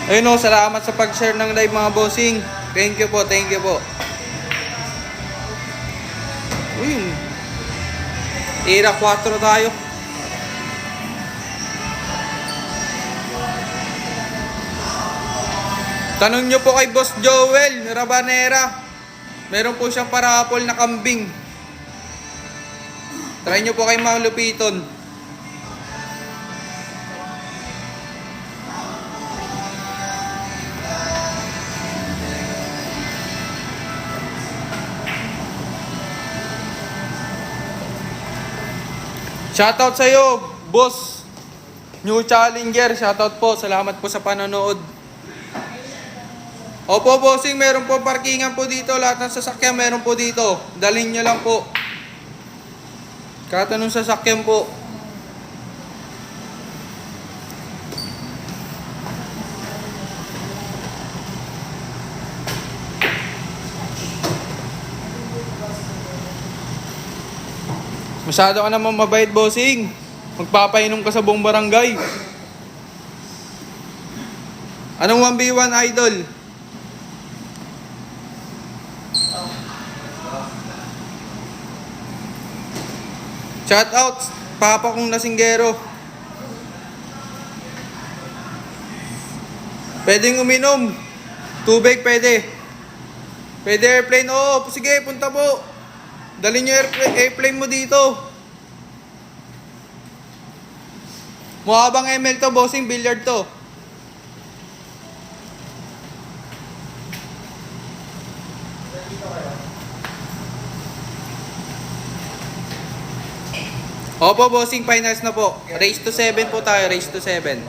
Speaker 3: Ayun o, salamat sa pag-share ng live, mga bossing. Thank you po, thank you po. Uy, Era 4 tayo. Tanong nyo po kay Boss Joel Rabanera. Meron po siyang parapol na kambing. Try nyo po kay Mang Lupiton. Shoutout sa'yo, Boss New Challenger. Shoutout po. Salamat po sa panonood. Opo, bossing, meron po parkingan po dito. Lahat ng sasakyan meron po dito. Dalhin nyo lang po. Kahit anong sasakyan po. Masyado ka naman mabait, bossing. Magpapainom ka sa buong barangay. Anong 1v1, idol? Shout out, papa kong lasinggero. Pwedeng uminom. Tubig pwede. Pwede airplane, oo. Sige, punta po. Dali nyo airplane mo dito. Mukha bang ML to, bossing? Billiard to. Opo, bossing, finals na po. Race to 7 po tayo, race to 7.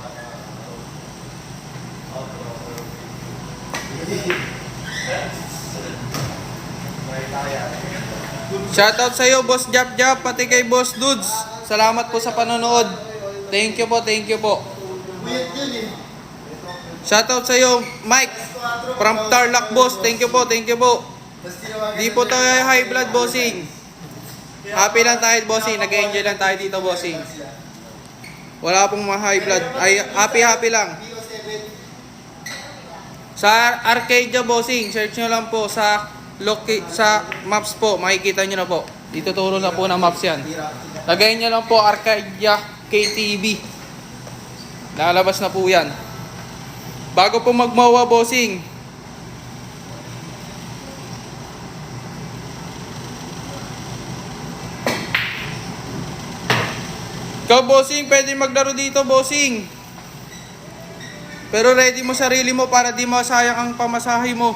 Speaker 3: Shoutout sa iyo, Boss Jap Jap, pati kay Boss Dudes. Salamat po sa panonood. Thank you po, thank you po.
Speaker 2: Weird yun eh.
Speaker 3: Shoutout sa iyo, Mike, from Tarlac, boss. Thank you po, thank you po.
Speaker 2: Tapos tinawagan
Speaker 3: Di po tayo high blood, bossing. Happy lang tayo, bossing. Nag-enjoy lang tayo dito, bossing. Wala pong mga high blood. Ay, happy lang. Sa Arcadia, bossing, search nyo lang po sa maps po. Makikita nyo na po. Dito turo na po ng maps yan. Lagay nyo lang po Arcadia KTV. Lalabas na po yan. Bago po magmawa, bossing, ikaw, bossing, pwede maglaro dito, bossing. Pero ready mo sarili mo para di masayang ang pamasahe mo.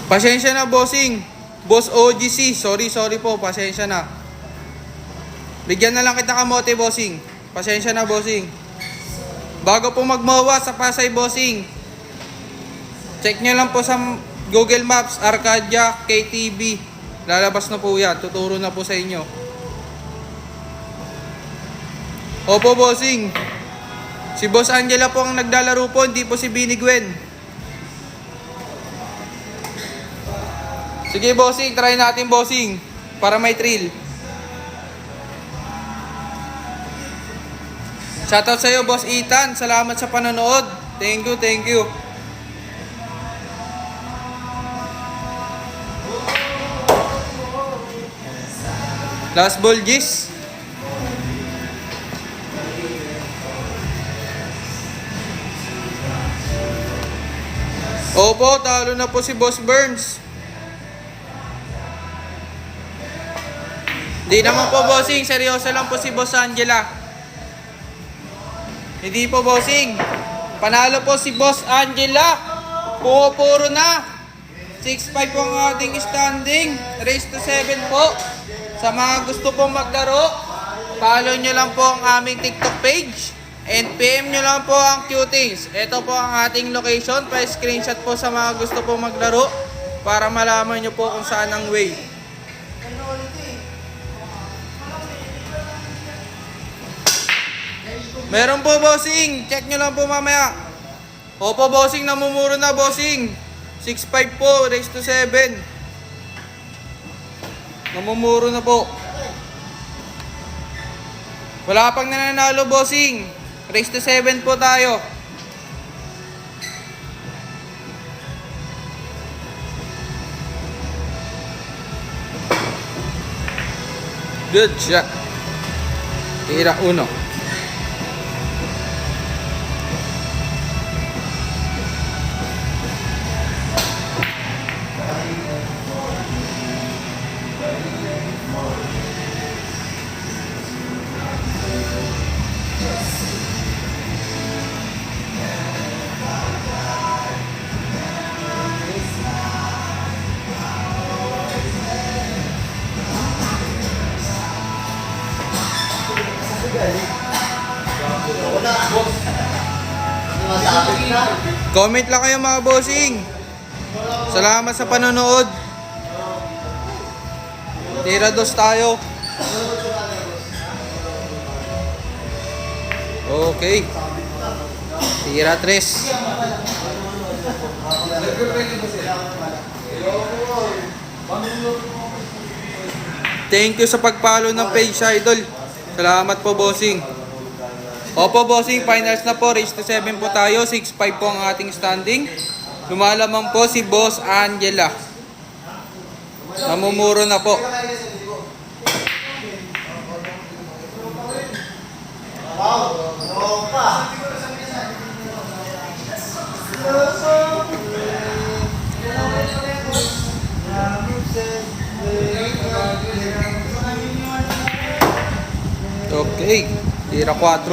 Speaker 3: Pasensya na, bossing. Boss OGC, sorry po, pasensya na. Bigyan na lang kita kamote, bossing. Pasensya na, bossing. Bago po magmawa sa Pasay, bossing, check nyo lang po sa Google Maps, Arcadia KTV. Lalabas na po yan. Tuturo na po sa inyo. Opo, bossing. Si Boss Angela po ang naglalaro po, hindi po si Bini Gwen. Sige, bossing. Try natin, bossing. Para may thrill. Shoutout sa iyo, Boss Ethan. Salamat sa panonood. Thank you, thank you. Last ball, Gis. Opo, talo na po si Boss Burns. Hindi naman po, bossing. Seryoso lang po si Boss Angela. Hindi po, bossing. Panalo po si Boss Angela. Puro na. 6-5 po ang ating standing. Race to 7 po. Sa mga gusto pong maglaro, follow nyo lang po ang aming TikTok page. And PM nyo lang po ang Cutings. Ito po ang ating location. Pa-screenshot po sa mga gusto pong maglaro para malaman nyo po kung saan ang way. Meron po, bossing. Check nyo lang po mamaya. Opo, bossing. Namumuro na, bossing. 6-5 po. Race to 7. Namumuro na po. Wala pang nananalo, bossing. Race to 7 po tayo. Good shot. Tira uno. Comment lang kayo, mga bossing. Salamat sa panonood. Tira dos tayo. Okay. Tira 3. Thank you sa pag-follow ng page, idol. Salamat po, bossing. Opo, bossing, finals na po. Race to 7 po tayo. 6-5 po ang ating standing. Lumalamang po si Boss Angela. Namumuro na po. Okay, tira 4.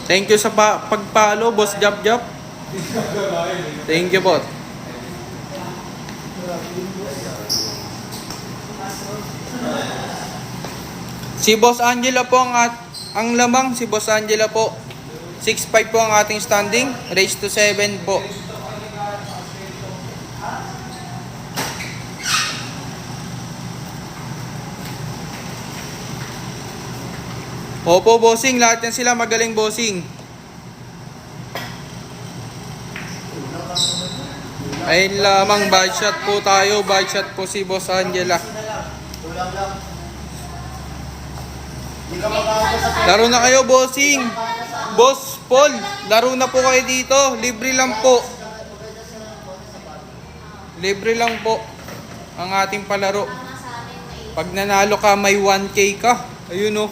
Speaker 3: Thank you sa pagpalo, Boss Jap Jap. Thank you po. Si Boss Angela po ang lamang, si Boss Angela po. 6'5 po ang ating standing, raised to 7 po. Opo, bossing. Lahat yan sila magaling, bossing. Ayun lamang, bad shot po tayo. Bad shot po si Boss Angela.
Speaker 2: Kulang lang. Hindi ka makakita sa
Speaker 3: Laro na kayo, bossing. Boss Paul, laro na po kayo dito. Libre lang po. Libre lang po ang ating palaro. Pag nanalo ka, may 1K ka. Ayun oh.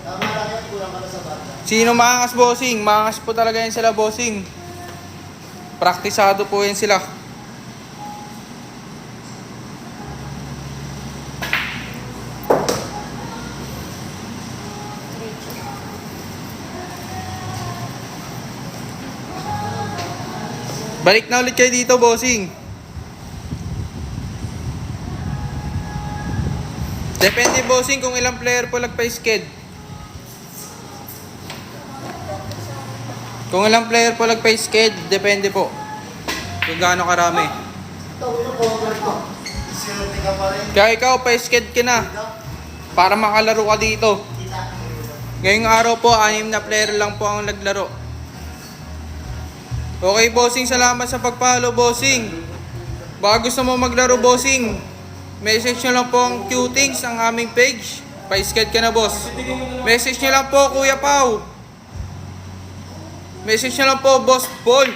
Speaker 2: tama lang yan, kulang ka na sa bata.
Speaker 3: Sino maangas, bossing? Maangas po talaga yan sila, bossing. Praktisado po yan sila. Balik na ulit kayo dito, bossing. Depende, bossing, kung ilang player po nagpa-sked. Kung ilang player po nagpa-sked, depende po. Kung gaano karami.
Speaker 2: Ito, yung cover ko. Silti ka pa rin.
Speaker 3: Kaya ikaw, pa-sked ka na. Para makalaro ka dito. Ngayong araw po, 6 na player lang po ang naglaro. Okay, bossing, salamat sa pagpalo, bossing. Baka gusto mo maglaro, bossing, message nyo lang po ang Qtings, ang aming page. Pa-sked ka na, boss. Message nyo lang po, Kuya Pau. Message nyo lang po, Boss Paul.
Speaker 2: Eh,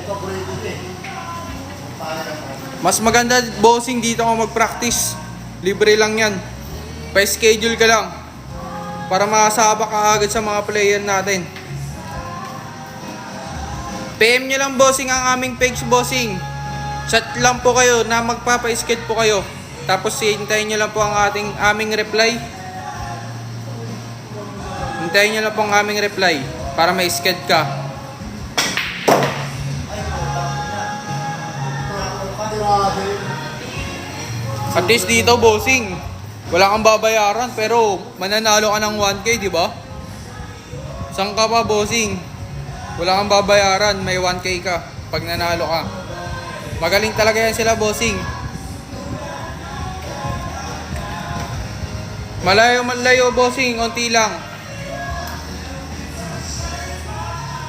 Speaker 2: paborito ko eh.
Speaker 3: Mas maganda, bossing, dito ako mag-practice. Libre lang yan. Pa-schedule ka lang. Para makasabak ka agad sa mga player natin. PM nyo lang, bossing, ang aming page, bossing. Chat lang po kayo na magpapa-sked po kayo. Tapos hintayin nyo lang po ang aming reply. Hintayin nyo lang po ang aming reply para may sked ka. At least dito, bossing, wala kang babayaran pero mananalo ka ng 1K, di ba? Saan ka pa, bossing? Wala kang babayaran, may 1K ka pag nanalo ka. Magaling talaga yan sila, bossing. Malayo, bossing, konti lang.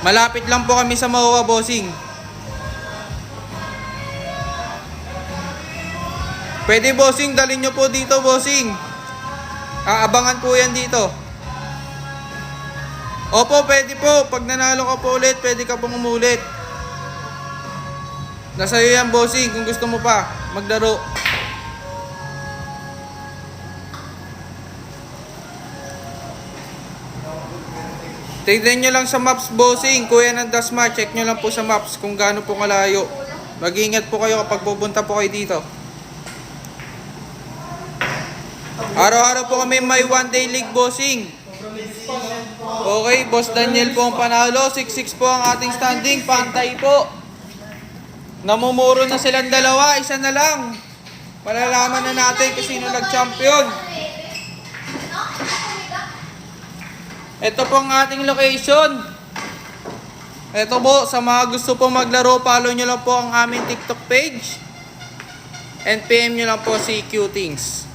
Speaker 3: Malapit lang po kami sa Maua, bossing. Pwede, bossing, dalhin nyo po dito, bossing. Aabangan po yan dito. Opo, pwede po. Pag nanalo ka po ulit, pwede ka pong umulit. Nasa iyo yan, bossing, kung gusto mo pa maglaro. Tignan nyo lang sa maps, bossing. Kuya ng Dasma, check nyo lang po sa maps kung gaano po kalayo. Mag-ingat po kayo kapag pupunta po kayo dito. Araw-araw po kami may 1-day league, bossing. Okay, Boss Daniel po ang panalo. 6-6 po ang ating standing. Pantay po. Namumuro na silang dalawa. Isa na lang. Malalaman na natin kung sino nag-champion. Ito po ang ating location. Ito po, sa mga gusto po maglaro, follow nyo lang po ang aming TikTok page. And PM nyo lang po si Qtings.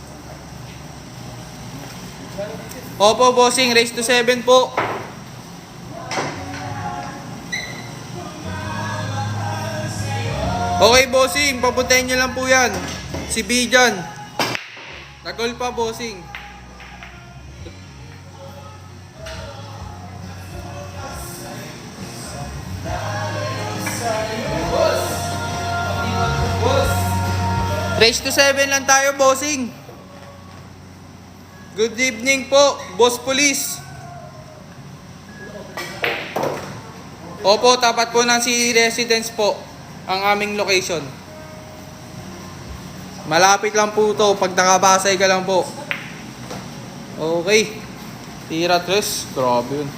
Speaker 3: Opo, bossing, raise to 7 po. Okay, bossing, papuntahin nyo lang po yan. Si Bijan. Nagol pa, bossing. Raise to 7 lang tayo, bossing. Good evening po, Boss Police. Opo, tapat po ng city residence po ang aming location. Malapit lang po to, pag nakabasay ka lang po. Okay. Tira tres, grabe yun.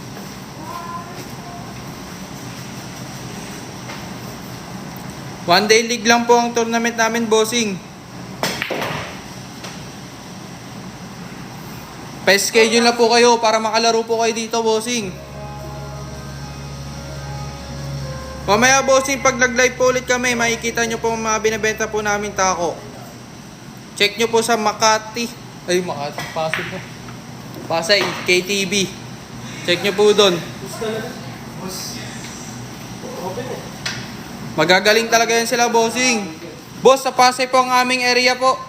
Speaker 3: One day league lang po ang tournament namin, bossing. Pa-schedule na po kayo para makalaro po kayo dito, bossing. Mamaya, bossing, pag nag-live po ulit kami, makikita nyo po ang mga binibenta po namin tako. Check nyo po sa Makati. Ay, Makati. Pasig po. Pasay, KTV. Check nyo po doon. Magagaling talaga yan sila, bossing. Boss, sa Pasay po ang aming area po.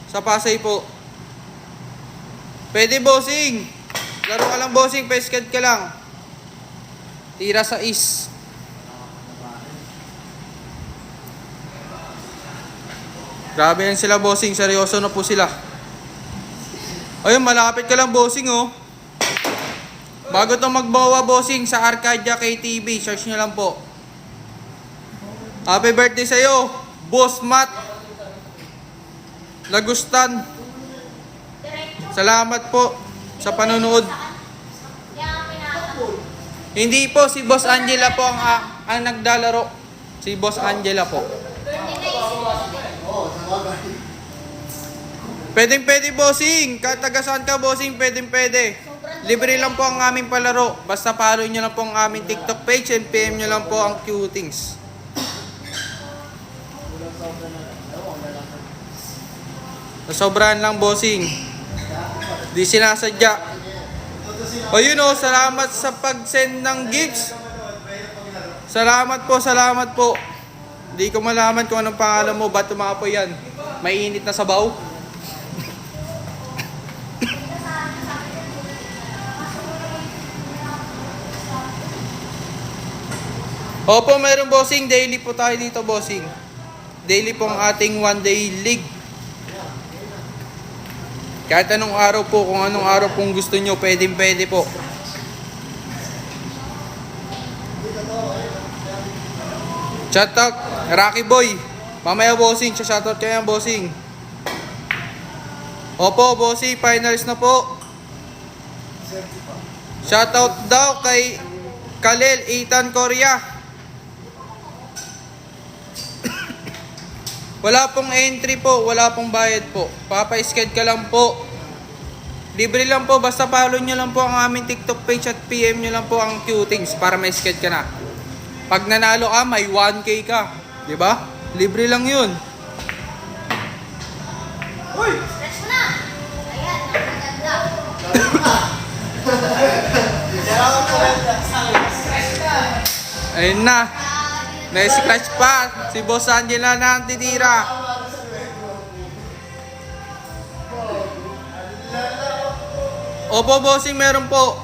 Speaker 3: Sa Pasay po. Pwede, bossing. Laro ka lang, bossing. Peskad ka lang. Tira sa is. Grabe yan sila, bossing. Seryoso na po sila. Ayun, malapit ka lang, bossing, oh. Bago to magbawa, bossing, sa Arcadia KTV. Search nyo lang po. Happy birthday sa'yo, Boss Matt Lagustan. Salamat po sa panonood. Hindi po, si Boss Angela po ang nagdalaro. Si Boss Angela po. Pwede, bossing. Kahit taga saan ka, bossing, pwede. Libre lang po ang aming palaro. Basta follow nyo lang po ang aming TikTok page and PM nyo lang po ang cutings. Nasobrahan lang, bossing. Di sinasadya. O yun o, salamat sa pag-send ng gifts. Salamat po. Di ko malaman kung anong pangalan mo. Ba't tumapoy yan? May init na sabaw? Opo, meron, bossing. Daily po tayo dito, bossing. Daily po ang ating one day league. Kahit anong araw po, kung anong araw pong gusto nyo, pwede po. Shoutout, Rocky Boy. Mamaya, bossing, shoutout kayo yan, bossing. Opo, bossing, finals na po. Shoutout daw kay Kalel Ethan Korea. Wala pong entry po, wala pong bayad po. Papa-sked ka lang po. Libre lang po, basta follow nyo lang po ang aming TikTok page at PM nyo lang po ang cutings para may sked ka na. Pag nanalo ka, may 1K ka. Diba? Libre lang yun.
Speaker 4: Stretch mo na. Ayan, napaganda.
Speaker 3: Ayun na. Na-scratch pa. Si Boss Angela na ang titira. Opo, bossing, meron po.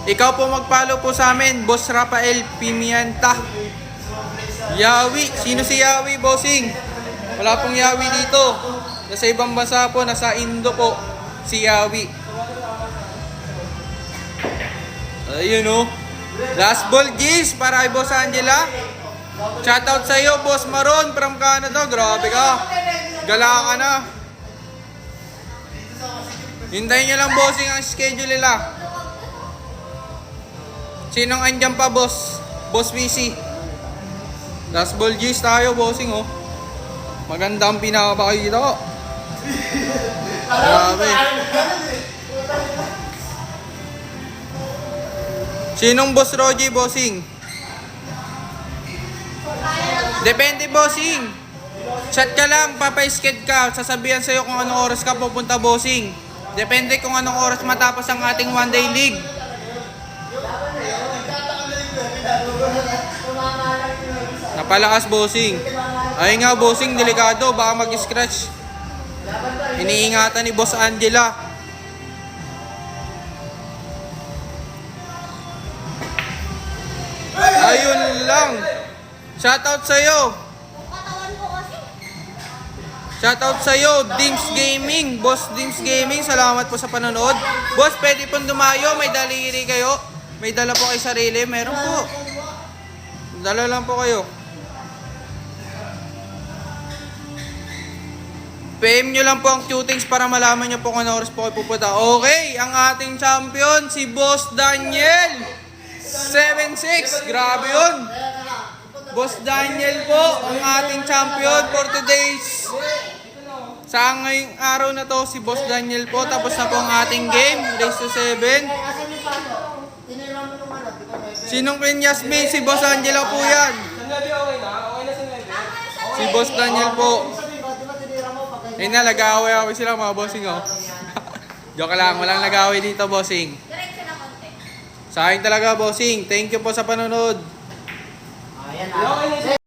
Speaker 3: Ikaw po mag-follow po sa amin, Boss Rafael Pimienta. Yawi. Sino si Yawi, bossing? Wala pong Yawi dito. Nasa ibang bansa po, nasa Indo po. Si Yawi. Ayun o. Last ball, Giz, para kay Boss Angela. Shoutout sa iyo, Boss Maron from Canada. Grabe ka. Gala ka na. Hintayin nyo lang, bossing, ang schedule nila. Sinong andyan pa, boss? Boss BC. Last ball, Giz, tayo, bossing, oh. Maganda ang pinakapakita. Grabe. Sinong Boss Roger, bossing? Depende, bossing. Chat ka lang, papa-sked ka. Sasabihan sa'yo kung anong oras ka pupunta, bossing. Depende kung anong oras matapos ang ating one day league. Napalakas, bossing. Ay nga, bossing, delikado. Baka mag-scratch. Iniingatan ni Boss Angela. Ayun lang. Shoutout sa'yo.
Speaker 4: Katawan ko kasi.
Speaker 3: Shoutout sa'yo, Dims Gaming. Boss Dims Gaming, salamat po sa panonood. Boss, pwede pong dumayo. May daliri kayo. May dala po kayo sarili? Meron po. Dala lang po kayo. PM nyo lang po ang Qtings para malaman nyo po kung ano oras po kayo pupunta. Okay, ang ating champion, si Boss Daniel. 7-6. Grabe yun. Boss Daniel po, ang ating champion for today's. Sa ngayong araw na to, si Boss Daniel po. Tapos na po ang ating game. Race to 7. Sinong Queen Yasmin? Si Boss Angela po yan.
Speaker 5: Sandali, okay na? Okay na sandali.
Speaker 3: Si Boss Daniel po. Ayun na, nag-aaway-aaway sila mga bossing, oh. Joke lang, walang nag-aaway dito, bossing.
Speaker 4: Diretso na konti.
Speaker 3: Sa akin talaga, bossing. Thank you po sa panonood.
Speaker 2: Ayan
Speaker 5: Okay na